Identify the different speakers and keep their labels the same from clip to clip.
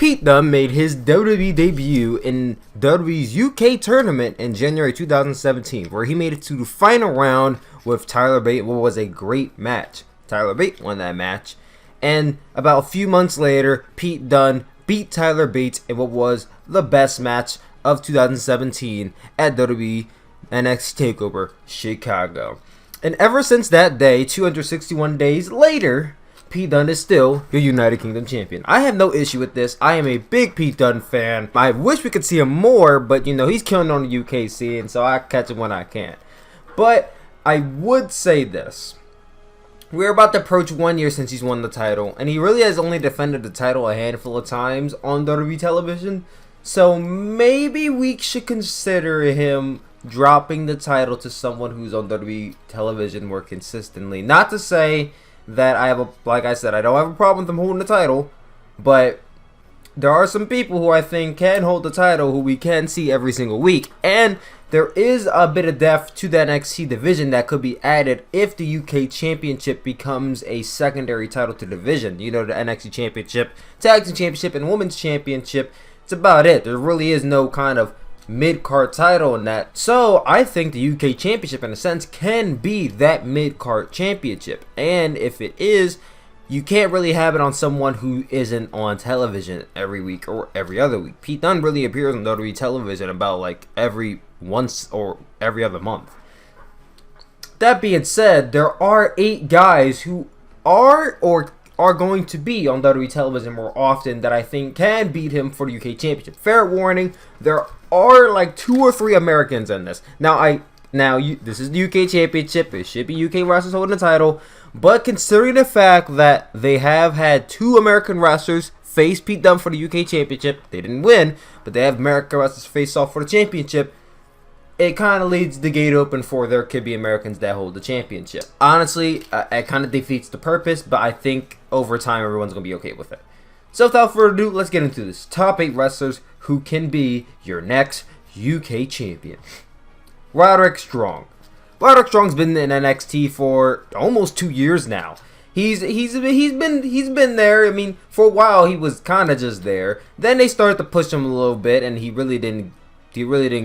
Speaker 1: Pete Dunne made his WWE debut in WWE's UK tournament in January 2017, where he made it to the final round with Tyler Bate, what was a great match. Tyler Bate won that match, and about a few months later, Pete Dunne beat Tyler Bate in what was the best match of 2017 at WWE NXT TakeOver Chicago. And ever since that day, 261 days later, Pete Dunne is still your United Kingdom champion. I have no issue with this. I am a big Pete Dunne fan. I wish we could see him more, but you know, he's killing on the UK scene, so I catch him when I can. But I would say this. We're about to approach 1 year since he's won the title, and he really has only defended the title a handful of times on WWE television. So maybe we should consider him dropping the title to someone who's on WWE television more consistently. Not to say that like I said, I don't have a problem with him holding the title, but there are some people who I think can hold the title who we can see every single week, and there is a bit of depth to the NXT division that could be added if the UK Championship becomes a secondary title to the division. You know, the NXT Championship, Tag Team Championship, and Women's Championship. It's about it. There really is no kind of mid-card title in that. So I think the UK Championship in a sense can be that mid-card championship. And if it is, you can't really have it on someone who isn't on television every week or every other week. Pete Dunne really appears on WWE television about like every once or every other month. That being said, there are 8 guys who are going to be on WWE television more often that I think can beat him for the UK Championship. Fair warning, there are like 2 or 3 Americans in this. This is the UK Championship. It should be UK wrestlers holding the title. But considering the fact that they have had 2 American wrestlers face Pete Dunne for the UK Championship, they didn't win, but they have American wrestlers face off for the championship, it kind of leaves the gate open for there could be Americans that hold the championship. Honestly, it kind of defeats the purpose, but I think over time everyone's going to be okay with it. So without further ado, let's get into this. Top 8 wrestlers who can be your next UK champion. Roderick Strong. Roderick Strong's been in NXT for almost 2 years now. He's been there. I mean, for a while he was kind of just there. Then they started to push him a little bit, and he really didn't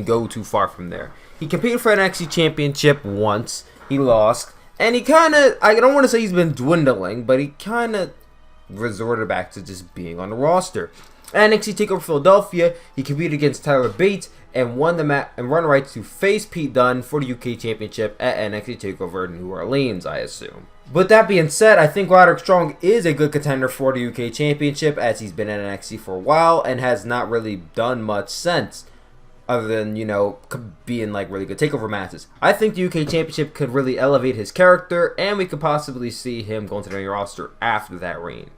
Speaker 1: go too far from there. He competed for an NXT Championship once. He lost, and he kind of, I don't want to say he's been dwindling, but he kind of resorted back to just being on the roster. NXT TakeOver Philadelphia, he competed against Tyler Bate and won the match and run right to face Pete Dunne for the UK Championship at NXT TakeOver New Orleans, I assume. But that being said, I think Roderick Strong is a good contender for the UK Championship, as he's been in NXT for a while and has not really done much since, other than, you know, being like really good takeover matches. I think the UK Championship could really elevate his character, and we could possibly see him going to the main roster after that reign.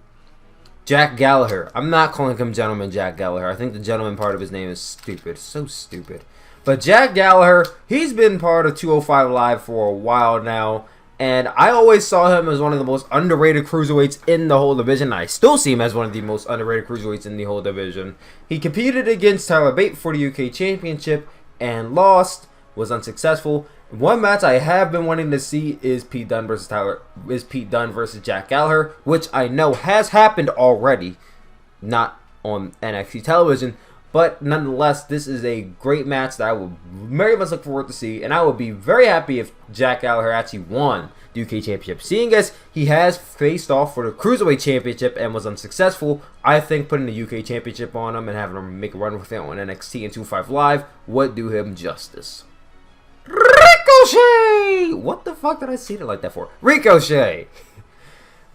Speaker 1: Jack Gallagher. I'm not calling him Gentleman Jack Gallagher. I think the gentleman part of his name is stupid. So stupid. But Jack Gallagher, he's been part of 205 Live for a while now, and I always saw him as one of the most underrated cruiserweights in the whole division. I still see him as one of the most underrated cruiserweights in the whole division. He competed against Tyler Bate for the UK Championship and lost, was unsuccessful. One match I have been wanting to see is Pete Dunne versus Jack Gallagher, which I know has happened already, not on NXT television, but nonetheless, this is a great match that I will very much look forward to see, and I would be very happy if Jack Gallagher actually won the UK Championship. Seeing as he has faced off for the Cruiserweight Championship and was unsuccessful, I think putting the UK Championship on him and having him make a run with it on NXT and 205 Live would do him justice. Ricochet! What the fuck did I say it like that for? Ricochet!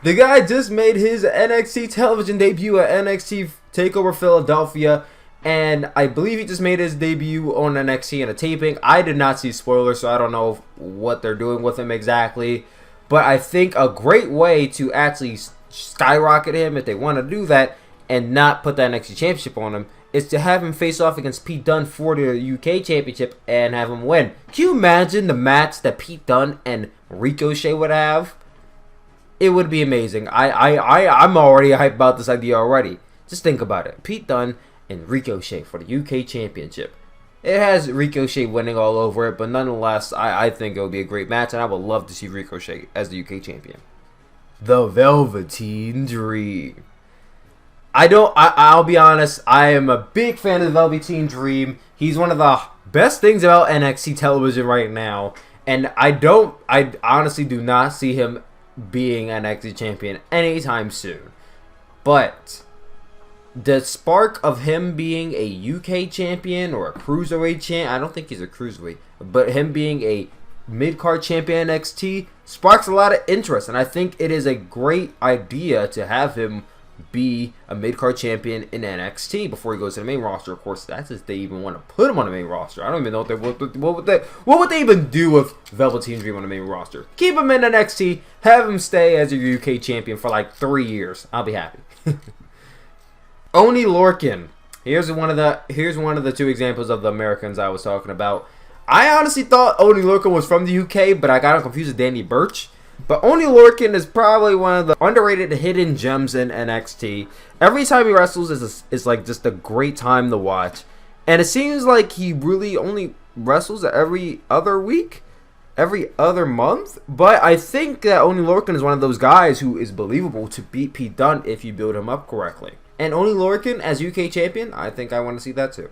Speaker 1: The guy just made his NXT television debut at NXT TakeOver Philadelphia, and I believe he just made his debut on NXT in a taping. I did not see spoilers, so I don't know what they're doing with him exactly, but I think a great way to actually skyrocket him, if they want to do that, and not put the NXT Championship on him, is to have him face off against Pete Dunne for the UK Championship and have him win. Can you imagine the match that Pete Dunne and Ricochet would have? It would be amazing. I'm already hyped about this idea already. Just think about it. Pete Dunne and Ricochet for the UK Championship. It has Ricochet winning all over it, but nonetheless, I think it would be a great match, and I would love to see Ricochet as the UK Champion. The Velveteen Dream. I don't. I'll be honest. I am a big fan of the Velveteen Dream. He's one of the best things about NXT television right now, and I don't. I honestly do not see him being NXT champion anytime soon. But the spark of him being a UK champion or a cruiserweight champ, I don't think he's a cruiserweight, but him being a mid-card champion NXT sparks a lot of interest, and I think it is a great idea to have him be a mid-card champion in NXT before he goes to the main roster. Of course, that's if they even want to put him on the main roster. I don't even know what would they even do with Velveteen Dream on the main roster. Keep him in NXT, have him stay as a UK champion for like 3 years. I'll be happy. Oney Lorcan. Here's one of the two examples of the Americans I was talking about. I honestly thought Oney Lorcan was from the UK, but I got him confused with Danny Burch. But Oney Lorcan is probably one of the underrated hidden gems in NXT. Every time he wrestles is like just a great time to watch. And it seems like he really only wrestles every other week, every other month. But I think that Oney Lorcan is one of those guys who is believable to beat Pete Dunne if you build him up correctly. And Oney Lorcan as UK champion, I think I want to see that too.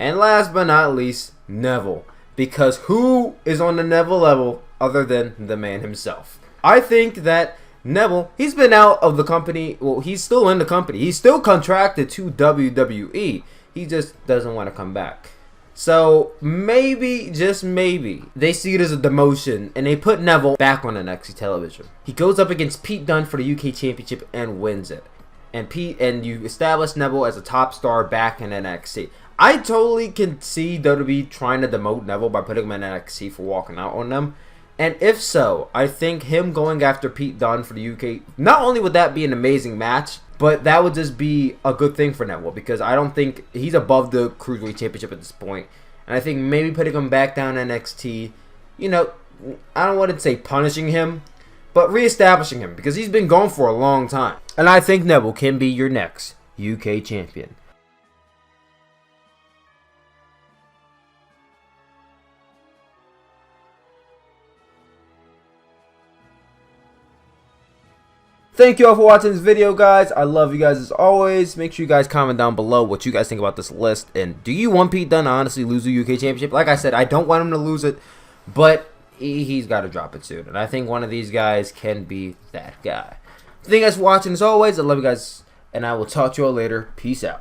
Speaker 1: And last but not least, Neville. Because who is on the Neville level other than the man himself? I think that Neville, he's been out of the company. Well, he's still in the company. He's still contracted to WWE. He just doesn't want to come back. So maybe, just maybe, they see it as a demotion and they put Neville back on NXT television. He goes up against Pete Dunne for the UK Championship and wins it. And you establish Neville as a top star back in NXT. I totally can see WWE trying to demote Neville by putting him in NXT for walking out on them. And if so, I think him going after Pete Dunne for the UK, not only would that be an amazing match, but that would just be a good thing for Neville, because I don't think he's above the Cruiserweight Championship at this point. And I think maybe putting him back down in NXT, you know, I don't want to say punishing him, but reestablishing him, because he's been gone for a long time. And I think Neville can be your next UK champion. Thank you all for watching this video, guys. I love you guys as always. Make sure you guys comment down below what you guys think about this list. And do you want Pete Dunne to honestly lose the UK Championship? Like I said, I don't want him to lose it, but he's got to drop it soon. And I think one of these guys can be that guy. Thank you guys for watching as always. I love you guys, and I will talk to you all later. Peace out.